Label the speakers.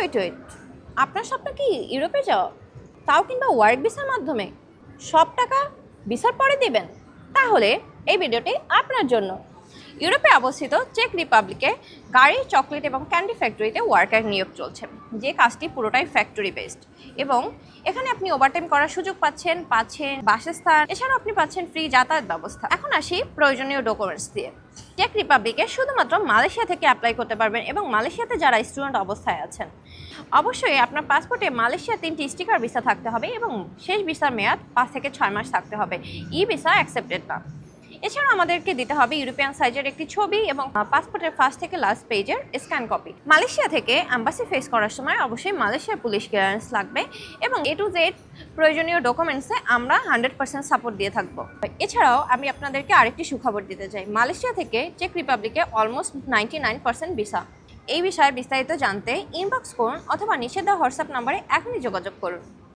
Speaker 1: Wait, আপনার স্বপ্ন কি ইউরোপে যাওয়া, তাও কিংবা ওয়ার্ক ভিসার মাধ্যমে? সব টাকা ভিসার পরে দিবেন? তাহলে এই ভিডিওটি আপনার জন্য। ইউরোপে অবস্থিত চেক রিপাবলিকে গাড়ি, চকলেট এবং ক্যান্ডি ফ্যাক্টরিতে ওয়ার্কার নিয়োগ চলছে, যে কাজটি পুরোটাই ফ্যাক্টরি বেসড। এবং এখানে আপনি ওভারটাইম করার সুযোগ পাচ্ছেন বাসস্থান, এছাড়াও আপনি পাচ্ছেন ফ্রি যাতায়াত ব্যবস্থা। এখন আসি প্রয়োজনীয় ডকুমেন্টস দিয়ে। চেক রিপাবলিকে শুধুমাত্র মালয়েশিয়া থেকে অ্যাপ্লাই করতে পারবেন এবং মালয়েশিয়াতে যারা স্টুডেন্ট অবস্থায় আছেন, অবশ্যই আপনার পাসপোর্টে মালয়েশিয়া 3টি স্টিকার ভিসা থাকতে হবে এবং শেষ ভিসার মেয়াদ 5 থেকে 6 মাস থাকতে হবে। ই ভিসা অ্যাকসেপ্টেড না। এছাড়া আমাদেরকে দিতে হবে ইউরোপিয়ান সাইজের একটি ছবি এবং পাসপোর্টের ফার্স্ট থেকে লাস্ট পেজের স্ক্যান কপি। মালয়েশিয়া থেকে অ্যাম্বাসি ফেস করার সময় অবশ্যই মালয়েশিয়ার পুলিশ ক্লিয়ারেন্স লাগবে এবং A to Z প্রয়োজনীয় ডকুমেন্টসে আমরা 100% সাপোর্ট দিয়ে থাকবো। এছাড়াও আমি আপনাদেরকে আরেকটি সুখবর দিতে চাই। মালয়েশিয়া থেকে চেক রিপাবলিকে অলমোস্ট 99% ভিসা। এই বিষয়ে বিস্তারিত জানতে ইনবক্স করুন অথবা নিচে দেওয়া হোয়াটসঅ্যাপ নাম্বারে এখনই যোগাযোগ করুন।